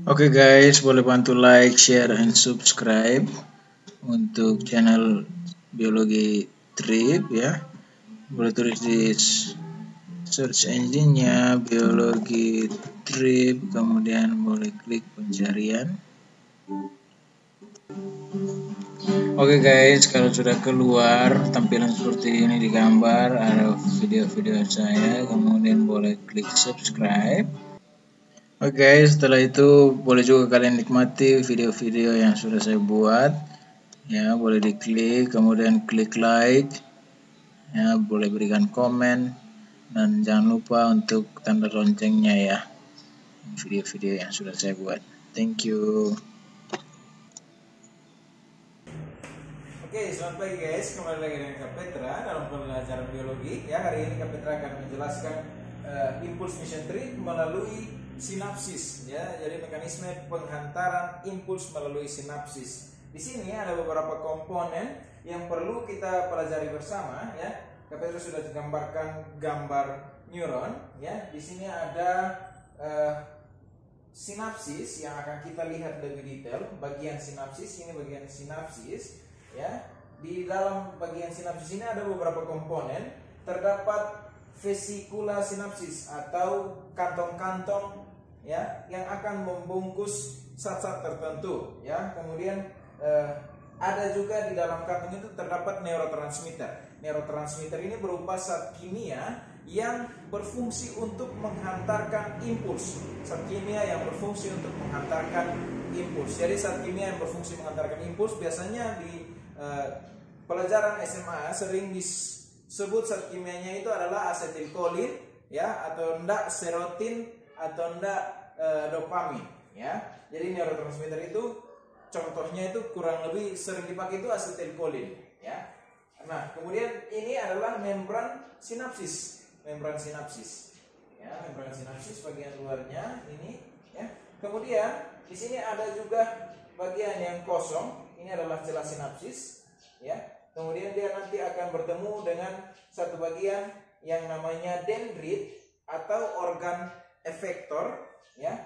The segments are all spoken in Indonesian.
Oke guys, boleh bantu like, share, and subscribe untuk channel Biologi Trip ya. Boleh tulis di search engine-nya Biologi Trip, kemudian boleh klik pencarian. Oke guys, kalau sudah keluar tampilan seperti ini di gambar, ada video-video saya, kemudian boleh klik subscribe. Oke, setelah itu boleh juga kalian nikmati video-video yang sudah saya buat. Ya, boleh diklik, kemudian klik like. Ya, boleh berikan komen dan jangan lupa untuk tanda loncengnya ya. Video-video yang sudah saya buat. Thank you. Oke, selamat pagi guys. Kembali lagi dengan Kak Petra dalam pelajaran biologi. Ya, hari ini Kak Petra akan menjelaskan impuls mesentrik melalui sinapsis. Ya, jadi mekanisme penghantaran impuls melalui sinapsis. Di sini ada beberapa komponen yang perlu kita pelajari bersama. Ya, Kak Petra sudah gambarkan gambar neuron. Ya, di sini ada sinapsis yang akan kita lihat lebih detail. Bagian sinapsis ini bagian sinapsis. Ya, di dalam bagian sinapsis ini ada beberapa komponen. Terdapat vesikula sinapsis atau kantong-kantong ya yang akan membungkus zat-zat tertentu ya. Kemudian ada juga di dalam kantong itu terdapat neurotransmitter. Neurotransmitter ini berupa zat kimia yang berfungsi untuk menghantarkan impuls. Zat kimia yang berfungsi untuk menghantarkan impuls. Jadi zat kimia yang berfungsi menghantarkan impuls biasanya di pelajaran SMA sering disebut zat kimianya itu adalah asetilkolin ya, atau enggak serotin atau enggak dopamin ya. Jadi neurotransmitter itu contohnya itu kurang lebih sering dipakai itu asetilkolin ya. Nah, kemudian ini adalah membran sinapsis. Membran sinapsis. Ya, membran sinapsis bagian luarnya ini ya. Kemudian di sini ada juga bagian yang kosong. Ini adalah celah sinapsis ya. Kemudian dia nanti akan bertemu dengan satu bagian yang namanya dendrit atau organ efektor ya,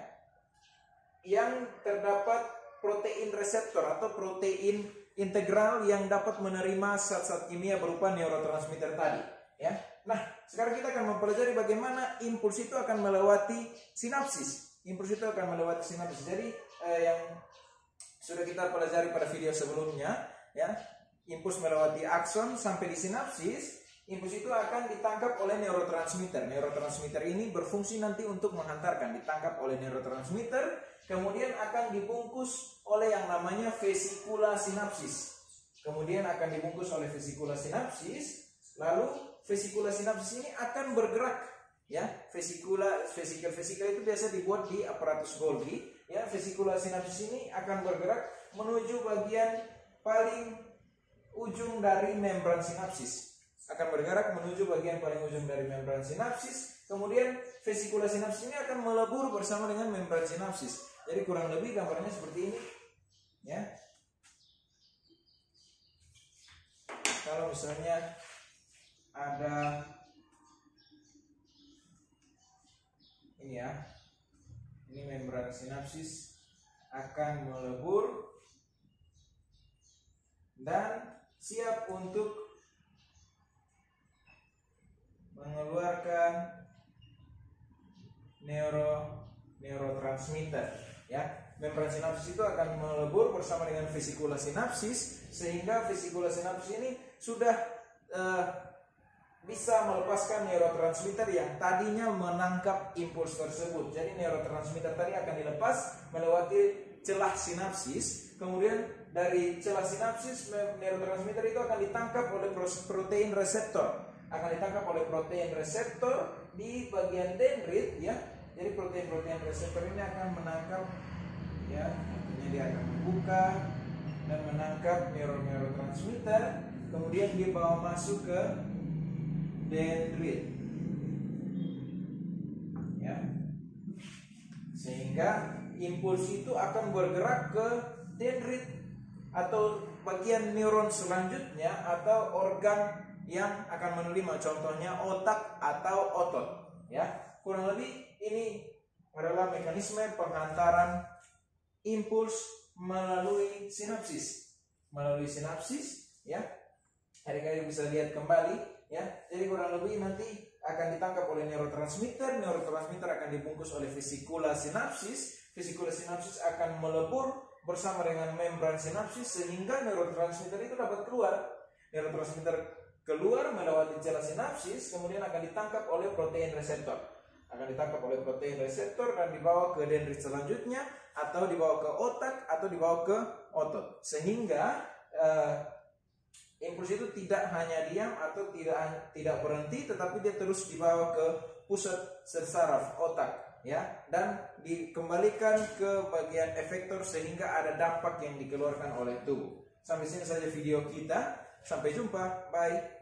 yang terdapat protein reseptor atau protein integral yang dapat menerima zat-zat kimia berupa neurotransmitter tadi ya. Nah, sekarang kita akan mempelajari bagaimana impuls itu akan melewati sinapsis. Impuls itu akan melewati sinapsis. Jadi yang sudah kita pelajari pada video sebelumnya ya, impuls melewati akson sampai di sinapsis. Impuls itu akan ditangkap oleh neurotransmitter. Neurotransmitter ini berfungsi nanti untuk menghantarkan, ditangkap oleh neurotransmitter, kemudian akan dibungkus oleh yang namanya vesikula sinapsis. Kemudian akan dibungkus oleh vesikula sinapsis, lalu vesikula sinapsis ini akan bergerak ya. Vesikula itu biasa dibuat di aparatus Golgi ya. Vesikula sinapsis ini akan bergerak menuju bagian paling ujung dari membran sinapsis. Akan bergerak menuju bagian paling ujung dari membran sinapsis. Kemudian vesikula sinapsis ini akan melebur bersama dengan membran sinapsis. Jadi kurang lebih gambarnya seperti ini ya. Kalau misalnya ada ini ya, ini membran sinapsis akan melebur dan siap untuk mengeluarkan neurotransmitter ya. Membran sinapsis itu akan melebur bersama dengan vesikula sinapsis sehingga vesikula sinapsis ini sudah bisa melepaskan neurotransmitter yang tadinya menangkap impuls tersebut. Jadi neurotransmitter tadi akan dilepas melewati celah sinapsis. Kemudian dari celah sinapsis neurotransmitter itu akan ditangkap oleh protein reseptor. Akan ditangkap oleh protein reseptor di bagian dendrit ya. Jadi protein reseptor ini akan menangkap ya, artinya dia akan membuka dan menangkap neurotransmitter, kemudian dibawa masuk ke dendrit ya. Sehingga impuls itu akan bergerak ke dendrit atau bagian neuron selanjutnya atau organ yang akan menerima, contohnya otak atau otot ya. Kurang lebih ini adalah mekanisme penghantaran impuls melalui sinapsis. Melalui sinapsis, ya. Adik-adik bisa lihat kembali, ya. Jadi kurang lebih nanti akan ditangkap oleh neurotransmitter. Neurotransmitter akan dibungkus oleh vesikula sinapsis. Vesikula sinapsis akan melebur bersama dengan membran sinapsis sehingga neurotransmitter itu dapat keluar. Neurotransmitter keluar melewati celah sinapsis, kemudian akan ditangkap oleh protein reseptor. Akan ditangkap oleh protein reseptor dan dibawa ke dendrit selanjutnya, atau dibawa ke otak, atau dibawa ke otot. Sehingga impuls itu tidak hanya diam atau tidak berhenti, tetapi dia terus dibawa ke pusat saraf otak, ya, dan dikembalikan ke bagian efektor sehingga ada dampak yang dikeluarkan oleh tubuh. Sampai sini saja video kita. Sampai jumpa. Bye.